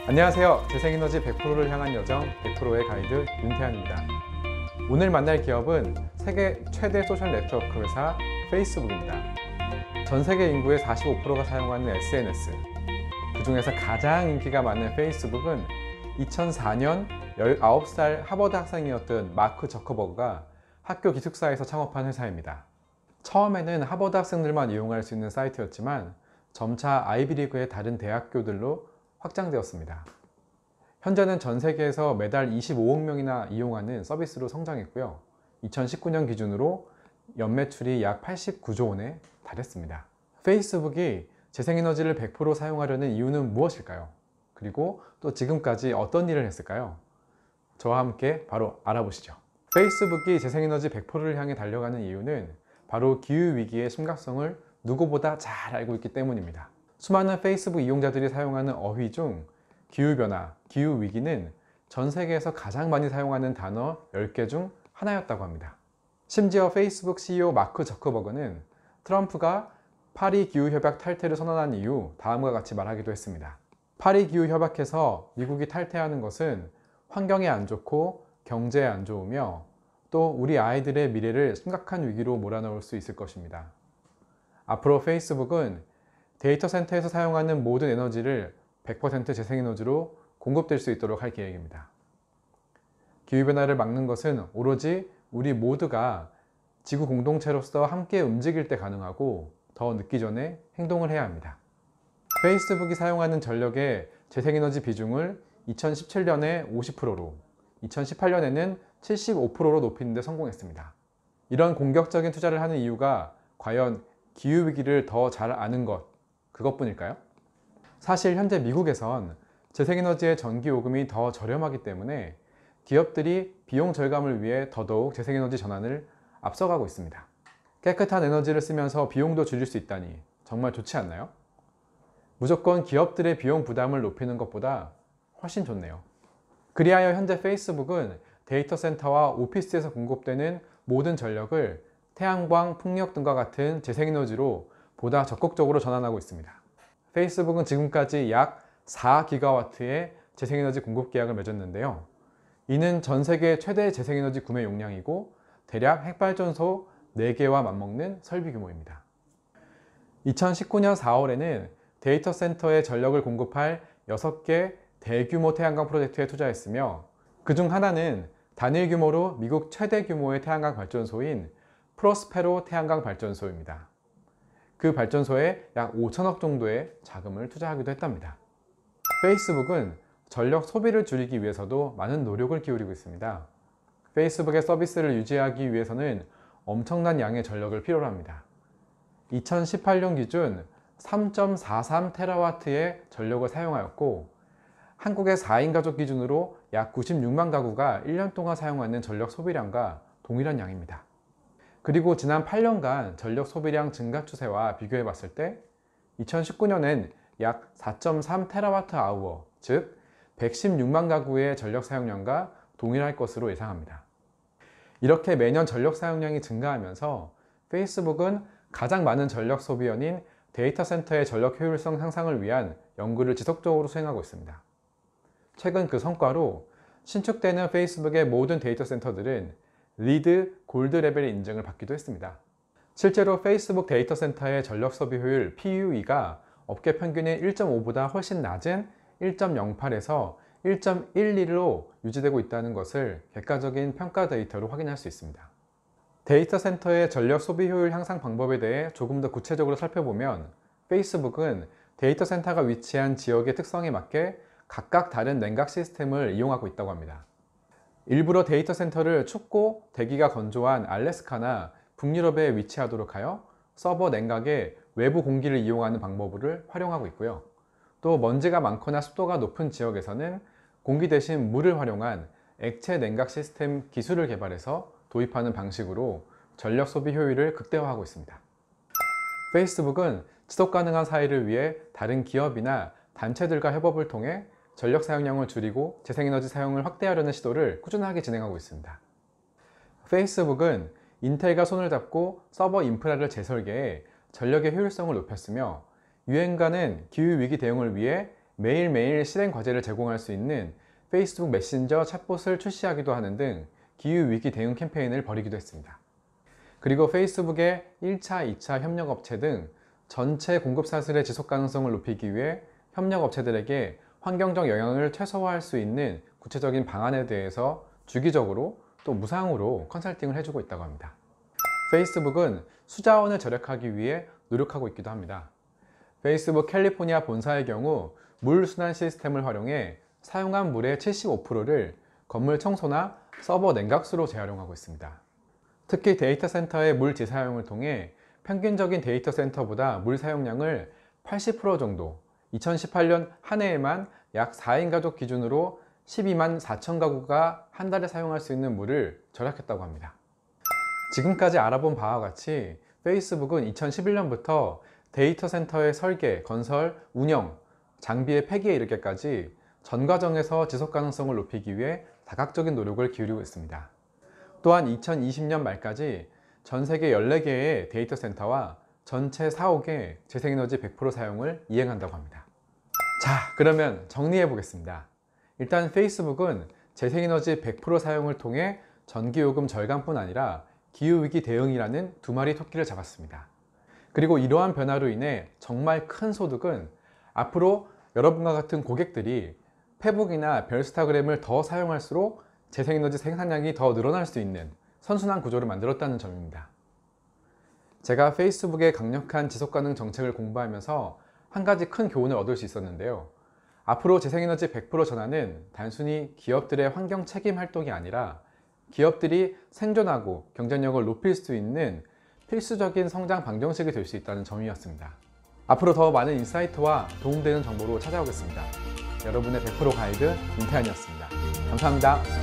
안녕하세요. 재생에너지 100%를 향한 여정 100%의 가이드 윤태환입니다. 오늘 만날 기업은 세계 최대 소셜 네트워크 회사 페이스북입니다. 전 세계 인구의 45%가 사용하는 SNS, 그 중에서 가장 인기가 많은 페이스북은 2004년 19살 하버드 학생이었던 마크 저커버그가 학교 기숙사에서 창업한 회사입니다. 처음에는 하버드 학생들만 이용할 수 있는 사이트였지만 점차 아이비리그의 다른 대학교들로 확장되었습니다. 현재는 전 세계에서 매달 25억 명이나 이용하는 서비스로 성장했고요. 2019년 기준으로 연매출이 약 89조 원에 달했습니다. 페이스북이 재생에너지를 100% 사용하려는 이유는 무엇일까요? 그리고 또 지금까지 어떤 일을 했을까요? 저와 함께 바로 알아보시죠. 페이스북이 재생에너지 100%를 향해 달려가는 이유는 바로 기후위기의 심각성을 누구보다 잘 알고 있기 때문입니다. 수많은 페이스북 이용자들이 사용하는 어휘 중 기후변화, 기후위기는 전 세계에서 가장 많이 사용하는 단어 10개 중 하나였다고 합니다. 심지어 페이스북 CEO 마크 저커버그는 트럼프가 파리 기후협약 탈퇴를 선언한 이후 다음과 같이 말하기도 했습니다. 파리 기후협약에서 미국이 탈퇴하는 것은 환경에 안 좋고 경제에 안 좋으며 또 우리 아이들의 미래를 심각한 위기로 몰아넣을 수 있을 것입니다. 앞으로 페이스북은 데이터 센터에서 사용하는 모든 에너지를 100% 재생에너지로 공급될 수 있도록 할 계획입니다. 기후변화를 막는 것은 오로지 우리 모두가 지구 공동체로서 함께 움직일 때 가능하고 더 늦기 전에 행동을 해야 합니다. 페이스북이 사용하는 전력의 재생에너지 비중을 2017년에 50%로 2018년에는 75%로 높이는 데 성공했습니다. 이런 공격적인 투자를 하는 이유가 과연 기후위기를 더 잘 아는 그것뿐일까요? 사실 현재 미국에선 재생에너지의 전기요금이 더 저렴하기 때문에 기업들이 비용 절감을 위해 더더욱 재생에너지 전환을 앞서가고 있습니다. 깨끗한 에너지를 쓰면서 비용도 줄일 수 있다니 정말 좋지 않나요? 무조건 기업들의 비용 부담을 높이는 것보다 훨씬 좋네요. 그리하여 현재 페이스북은 데이터 센터와 오피스에서 공급되는 모든 전력을 태양광, 풍력 등과 같은 재생에너지로 보다 적극적으로 전환하고 있습니다. 페이스북은 지금까지 약 4기가와트의 재생에너지 공급 계약을 맺었는데요. 이는 전 세계 최대 재생에너지 구매 용량이고 대략 핵발전소 4개와 맞먹는 설비 규모입니다. 2019년 4월에는 데이터 센터에 전력을 공급할 6개 대규모 태양광 프로젝트에 투자했으며 그중 하나는 단일 규모로 미국 최대 규모의 태양광 발전소인 프로스페로 태양광 발전소입니다. 그 발전소에 약 5천억 정도의 자금을 투자하기도 했답니다. 페이스북은 전력 소비를 줄이기 위해서도 많은 노력을 기울이고 있습니다. 페이스북의 서비스를 유지하기 위해서는 엄청난 양의 전력을 필요로 합니다. 2018년 기준 3.43테라와트의 전력을 사용하였고 한국의 4인 가족 기준으로 약 96만 가구가 1년 동안 사용하는 전력 소비량과 동일한 양입니다. 그리고 지난 8년간 전력 소비량 증가 추세와 비교해 봤을 때 2019년엔 약 4.3테라와트 아워, 즉 116만 가구의 전력 사용량과 동일할 것으로 예상합니다. 이렇게 매년 전력 사용량이 증가하면서 페이스북은 가장 많은 전력 소비원인 데이터 센터의 전력 효율성 향상을 위한 연구를 지속적으로 수행하고 있습니다. 최근 그 성과로 신축되는 페이스북의 모든 데이터 센터들은 리드 골드 레벨의 인증을 받기도 했습니다. 실제로 페이스북 데이터 센터의 전력 소비 효율 PUE가 업계 평균의 1.5보다 훨씬 낮은 1.08에서 1.12로 유지되고 있다는 것을 객관적인 평가 데이터로 확인할 수 있습니다. 데이터 센터의 전력 소비 효율 향상 방법에 대해 조금 더 구체적으로 살펴보면 페이스북은 데이터 센터가 위치한 지역의 특성에 맞게 각각 다른 냉각 시스템을 이용하고 있다고 합니다. 일부러 데이터 센터를 춥고 대기가 건조한 알래스카나 북유럽에 위치하도록 하여 서버 냉각에 외부 공기를 이용하는 방법을 활용하고 있고요. 또 먼지가 많거나 습도가 높은 지역에서는 공기 대신 물을 활용한 액체 냉각 시스템 기술을 개발해서 도입하는 방식으로 전력 소비 효율을 극대화하고 있습니다. 페이스북은 지속 가능한 사회를 위해 다른 기업이나 단체들과 협업을 통해 전력 사용량을 줄이고 재생에너지 사용을 확대하려는 시도를 꾸준하게 진행하고 있습니다. 페이스북은 인텔과 손을 잡고 서버 인프라를 재설계해 전력의 효율성을 높였으며 유엔과는 기후위기 대응을 위해 매일매일 실행 과제를 제공할 수 있는 페이스북 메신저 챗봇을 출시하기도 하는 등 기후위기 대응 캠페인을 벌이기도 했습니다. 그리고 페이스북의 1차, 2차 협력업체 등 전체 공급 사슬의 지속 가능성을 높이기 위해 협력업체들에게 환경적 영향을 최소화할 수 있는 구체적인 방안에 대해서 주기적으로 또 무상으로 컨설팅을 해주고 있다고 합니다. 페이스북은 수자원을 절약하기 위해 노력하고 있기도 합니다. 페이스북 캘리포니아 본사의 경우 물 순환 시스템을 활용해 사용한 물의 75%를 건물 청소나 서버 냉각수로 재활용하고 있습니다. 특히 데이터 센터의 물 재사용을 통해 평균적인 데이터 센터보다 물 사용량을 80% 정도, 2018년 한 해에만 약 4인 가족 기준으로 12만 4천 가구가 한 달에 사용할 수 있는 물을 절약했다고 합니다. 지금까지 알아본 바와 같이 페이스북은 2011년부터 데이터 센터의 설계, 건설, 운영, 장비의 폐기에 이르기까지 전 과정에서 지속 가능성을 높이기 위해 다각적인 노력을 기울이고 있습니다. 또한 2020년 말까지 전 세계 14개의 데이터 센터와 전체 4억의 재생에너지 100% 사용을 이행한다고 합니다. 자, 그러면 정리해 보겠습니다. 일단 페이스북은 재생에너지 100% 사용을 통해 전기요금 절감뿐 아니라 기후위기 대응이라는 두 마리 토끼를 잡았습니다. 그리고 이러한 변화로 인해 정말 큰 소득은 앞으로 여러분과 같은 고객들이 페북이나 별스타그램을 더 사용할수록 재생에너지 생산량이 더 늘어날 수 있는 선순환 구조를 만들었다는 점입니다. 제가 페이스북의 강력한 지속가능 정책을 공부하면서 한 가지 큰 교훈을 얻을 수 있었는데요. 앞으로 재생에너지 100% 전환은 단순히 기업들의 환경 책임 활동이 아니라 기업들이 생존하고 경쟁력을 높일 수 있는 필수적인 성장 방정식이 될 수 있다는 점이었습니다. 앞으로 더 많은 인사이트와 도움되는 정보로 찾아오겠습니다. 여러분의 100% 가이드 윤태환이었습니다. 감사합니다.